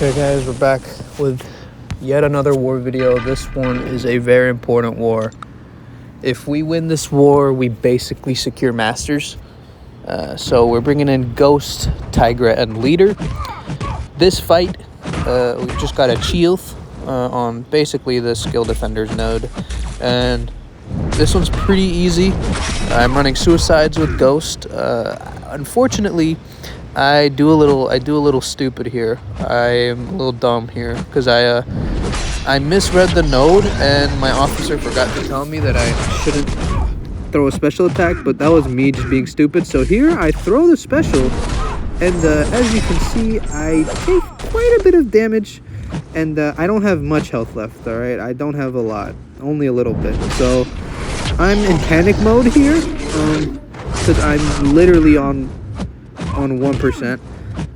Okay guys, we're back with yet another war video. This one is a very important war. If we win this war, we basically secure Masters. So we're bringing in Ghost, Tigra, and Leader. This fight, we just got a Chielth on basically the Skill Defenders node. And this one's pretty easy. I'm running Suicides with Ghost. Unfortunately, I do a little stupid here. I am a little dumb here because I misread the node and my officer forgot to tell me that I shouldn't throw a special attack, but that was me just being stupid. So here I throw the special, and as you can see, I take quite a bit of damage, and I don't have much health left. All right, I don't have a lot, only a little bit. So I'm in panic mode here because I'm literally on 1%,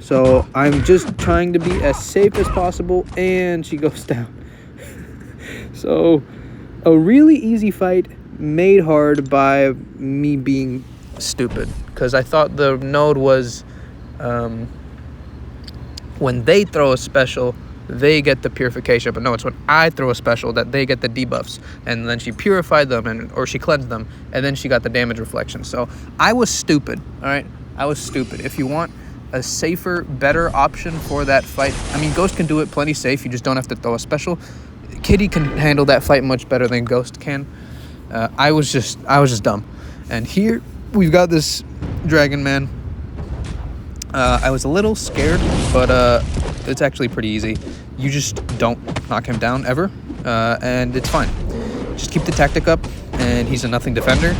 so I'm just trying to be as safe as possible, and she goes down. So a really easy fight made hard by me being stupid, because I thought the node was when they throw a special they get the purification, but no, it's when I throw a special that they get the debuffs, and then she purified them or she cleansed them, and then she got the damage reflection. So I was stupid. All right, I was stupid. If you want a safer, better option for that fight, I mean, Ghost can do it plenty safe. You just don't have to throw a special. Kitty can handle that fight much better than Ghost can. I was just dumb. And here we've got this Dragon Man. I was a little scared, but it's actually pretty easy. You just don't knock him down ever, and it's fine. Just keep the tactic up, and he's a nothing defender.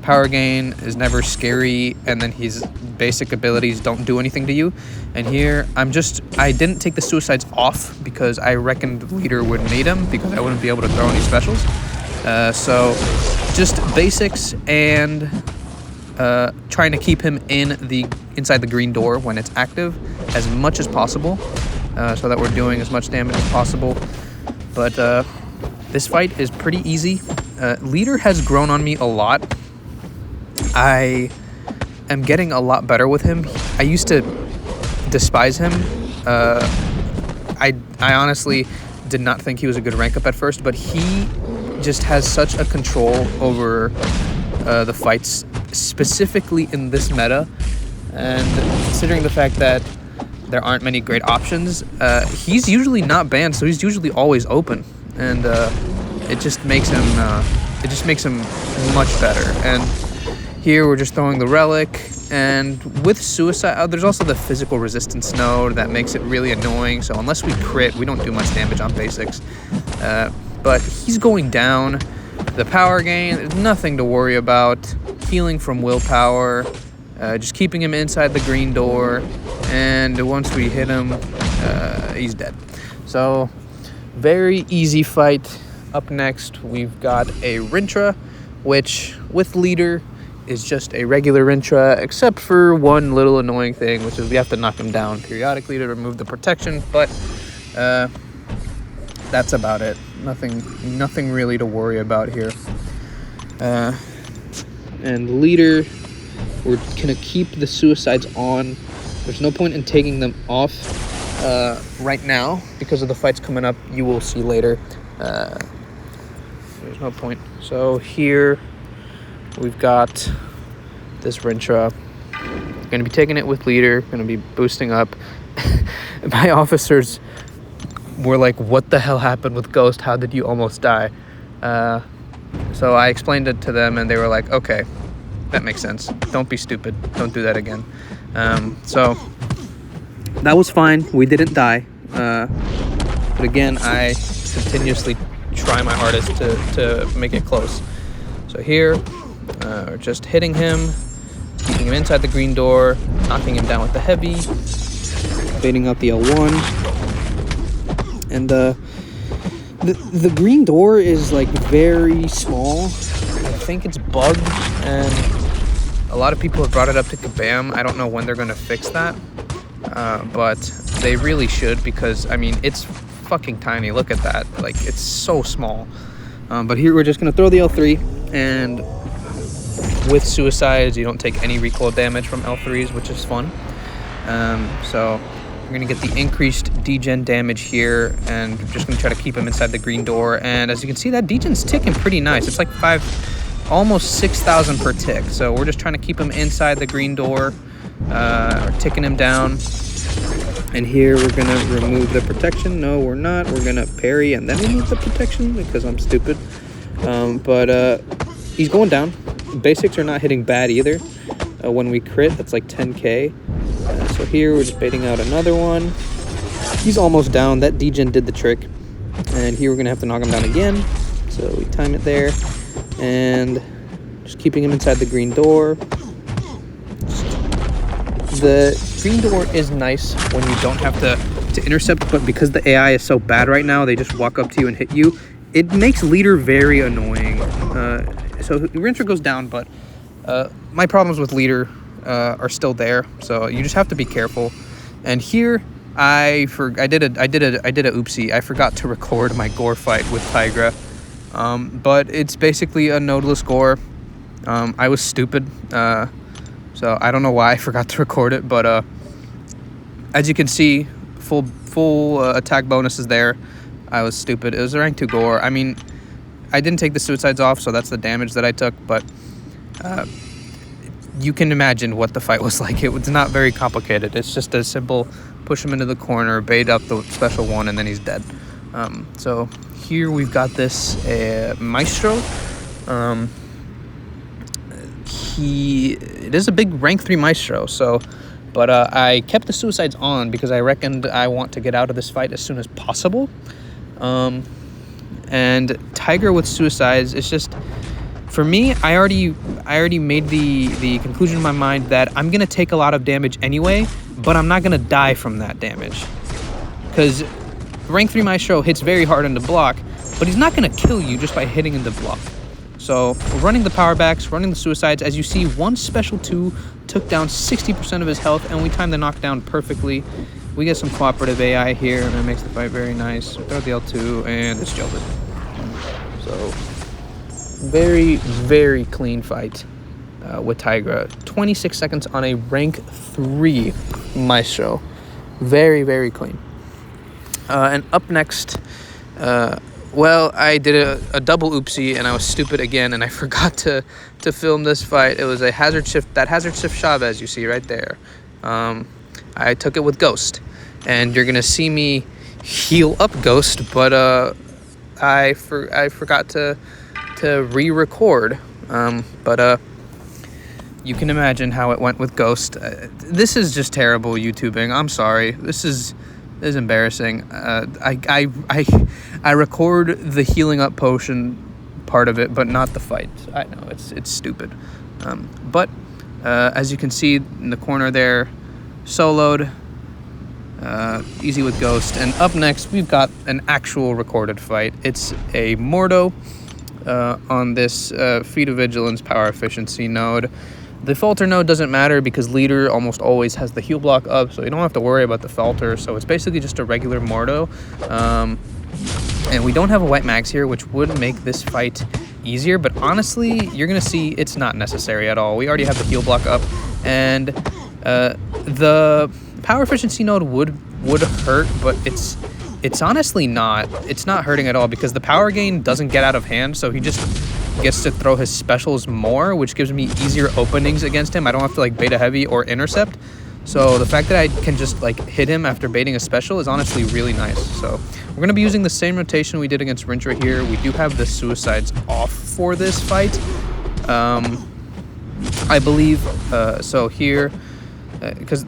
Power gain is never scary, and then his basic abilities don't do anything to you. And here I didn't take the suicides off because I reckoned the Leader would need him because I wouldn't be able to throw any specials. So just basics and trying to keep him inside the green door when it's active as much as possible, so that we're doing as much damage as possible. But this fight is pretty easy. Leader has grown on me a lot. I am getting a lot better with him. I used to despise him. I honestly did not think he was a good rank up at first, but he just has such a control over the fights, specifically in this meta. And considering the fact that there aren't many great options, he's usually not banned, so he's usually always open, and it just makes him much better. And here we're just throwing the relic, and with suicide, there's also the physical resistance node that makes it really annoying. So unless we crit, we don't do much damage on basics. But he's going down. The power gain, there's nothing to worry about. Healing from willpower, just keeping him inside the green door, and once we hit him, he's dead. So very easy fight. Up next, we've got a Rintra, which with Leader is just a regular Rintra, except for one little annoying thing, which is we have to knock him down periodically to remove the protection, but that's about it. Nothing really to worry about here. And Leader, we're gonna keep the suicides on. There's no point in taking them off right now because of the fights coming up. You will see later. There's no point. So here we've got this Rintra. Gonna be taking it with Leader. Gonna be boosting up. My officers were like, "What the hell happened with Ghost? How did you almost die?" So I explained it to them, and they were like, "Okay, that makes sense. Don't be stupid. Don't do that again." So that was fine. We didn't die. But again, I continuously try my hardest to make it close. So here, we're just hitting him, keeping him inside the green door, knocking him down with the heavy, baiting out the L1. And the green door is like very small. I think it's bugged, and a lot of people have brought it up to Kabam. I don't know when they're going to fix that, but they really should, because I mean, it's fucking tiny. Look at that. Like, it's so small. But here we're just going to throw the L3, and with suicides you don't take any recoil damage from L3s, which is fun. So We're going to get the increased degen damage here, and we're just going to try to keep him inside the green door. And as you can see, that degen's ticking pretty nice. It's like almost 6,000 per tick. So we're just trying to keep him inside the green door, or ticking him down. And here we're going to remove the protection. No, we're not. We're going to parry and then remove the protection because I'm stupid. But he's going down. Basics are not hitting bad either. When we crit, that's like 10k. So here we're just baiting out another one. He's almost down. That degen did the trick. And here we're going to have to knock him down again. So we time it there. And just keeping him inside the green door. The green door is nice when you don't have to intercept, but because the AI is so bad right now, they just walk up to you and hit you. It makes leader very annoying. So Rinser goes down, but my problems with leader are still there. So you just have to be careful. And here I did a oopsie. I forgot to record my gore fight with Tigra. But it's basically a nodeless gore. I was stupid. So I don't know why I forgot to record it, but as you can see, full attack bonuses there. I was stupid. It was a rank 2 gore. I mean, I didn't take the suicides off, so that's the damage that I took, but you can imagine what the fight was like. It was not very complicated. It's just a simple push him into the corner, bait up the special one, and then he's dead. So here we've got this Maestro. It is a big rank 3 Maestro, but I kept the suicides on because I reckoned I want to get out of this fight as soon as possible. And Tiger with suicides, it's just, for me, I already made the conclusion in my mind that I'm gonna take a lot of damage anyway, but I'm not gonna die from that damage, because rank 3 Maestro hits very hard in the block, but he's not gonna kill you just by hitting in the block. So we're running the power backs, running the suicides. As you see, one special 2 took down 60% of his health, and we timed the knockdown perfectly. We get some cooperative AI here, and it makes the fight very nice. Throw the L2, and it's jilted. So very, very clean fight with Tigra. 26 seconds on a rank 3 Maestro. Very, very clean. And up next, well, I did a double oopsie, and I was stupid again, and I forgot to film this fight. It was a hazard shift, that hazard shift Chavez you see right there. I took it with Ghost, and you're gonna see me heal up Ghost, but I forgot to re-record. But you can imagine how it went with Ghost. This is just terrible YouTubing. I'm sorry. This is embarrassing. I record the healing up potion part of it, but not the fight. I know it's stupid. But as you can see in the corner there, soloed, easy with Ghost. And up next, we've got an actual recorded fight. It's a Mordo on this Feat of Vigilance power efficiency node. The falter node doesn't matter because leader almost always has the heal block up, so you don't have to worry about the falter. So it's basically just a regular Mordo. And we don't have a white max here, which would make this fight easier, but honestly, you're gonna see it's not necessary at all. We already have the heal block up, and the power efficiency node would hurt, but it's honestly not. It's not hurting at all because the power gain doesn't get out of hand, so he just gets to throw his specials more, which gives me easier openings against him. I don't have to like beta heavy or intercept. So the fact that I can just like hit him after baiting a special is honestly really nice. So we're going to be using the same rotation we did against Rintra here. We do have the suicides off for this fight. I believe, so here, because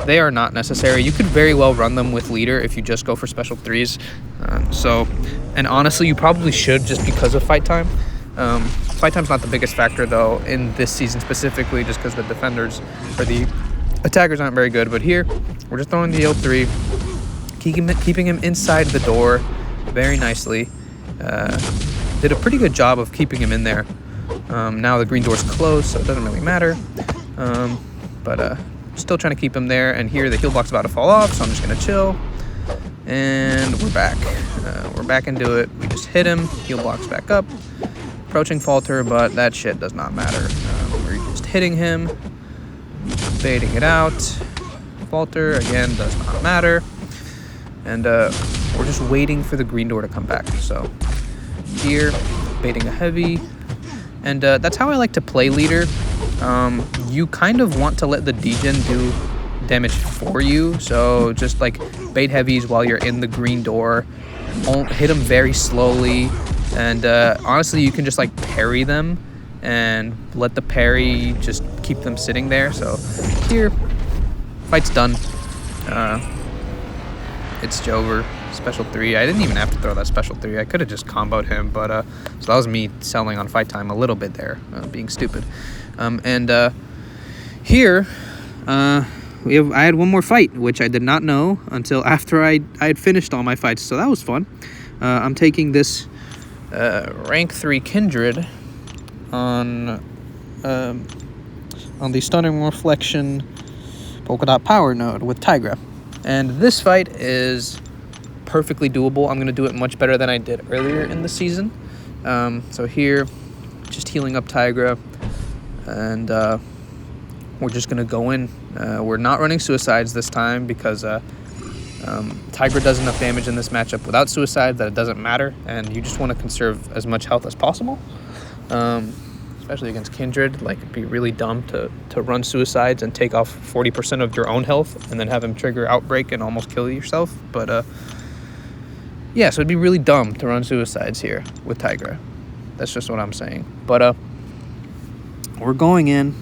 they are not necessary. You could very well run them with leader if you just go for special 3s. And honestly, you probably should just because of fight time. Fight time's not the biggest factor though in this season specifically, just because the defenders or the attackers aren't very good. But here, we're just throwing the L3, keeping him inside the door very nicely. Did a pretty good job of keeping him in there. Now the green door's closed, so it doesn't really matter. But still trying to keep him there. And here the heal block's about to fall off, so I'm just gonna chill. And we're back. We're back into it. We just hit him. Heal block's back up. Approaching falter, but that shit does not matter. We're just hitting him, baiting it out, falter. Again, does not matter. And we're just waiting for the green door to come back. So here, baiting a heavy. And that's how I like to play leader. You kind of want to let the degen do damage for you. So just like bait heavies while you're in the green door. Hit them very slowly. And honestly, you can just like parry them and let the parry just keep them sitting there. So here, fight's done. It's Jover, special 3. I didn't even have to throw that special 3. I could have just comboed him, but so that was me selling on fight time a little bit there, being stupid. Here, I had one more fight, which I did not know until after I had finished all my fights, so that was fun. I'm taking this rank 3 Kindred on the Stunning Reflection Polka Dot Power node with Tigra. And this fight is perfectly doable. I'm going to do it much better than I did earlier in the season. So here, just healing up Tigra. And we're just going to go in. We're not running suicides this time because Tigra does enough damage in this matchup without suicide that it doesn't matter. And you just want to conserve as much health as possible. Especially against Kindred, like it'd be really dumb to run suicides and take off 40% of your own health and then have him trigger Outbreak and almost kill yourself. But yeah, so it'd be really dumb to run suicides here with Tigra. That's just what I'm saying. But we're going in.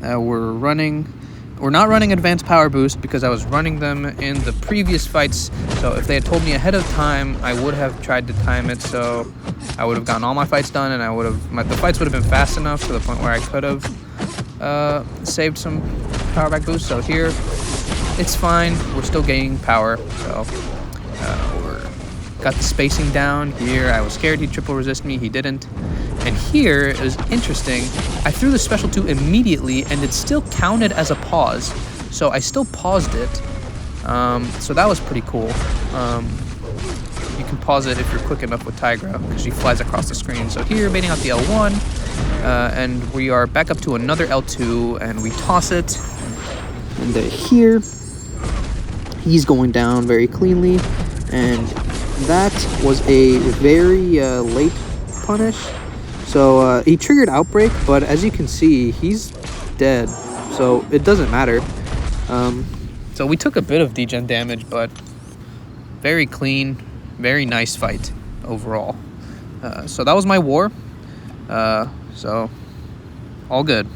We're not running Advanced Power Boost because I was running them in the previous fights. So if they had told me ahead of time, I would have tried to time it. So I would have gotten all my fights done, and the fights would have been fast enough to the point where I could have saved some power back boost. So here, it's fine. We're still gaining power. So we're got the spacing down here. I was scared he'd triple resist me. He didn't. And here it was interesting. I threw the special 2 immediately, and it still counted as a pause. So I still paused it. So that was pretty cool. You can pause it if you're quick enough with Tigra because she flies across the screen. So here, baiting out the L1, and we are back up to another L2, and we toss it. And here, he's going down very cleanly, and that was a very late punish. So he triggered Outbreak, but as you can see, he's dead. So it doesn't matter. So we took a bit of degen damage, but very clean, very nice fight overall. So that was my war. So all good.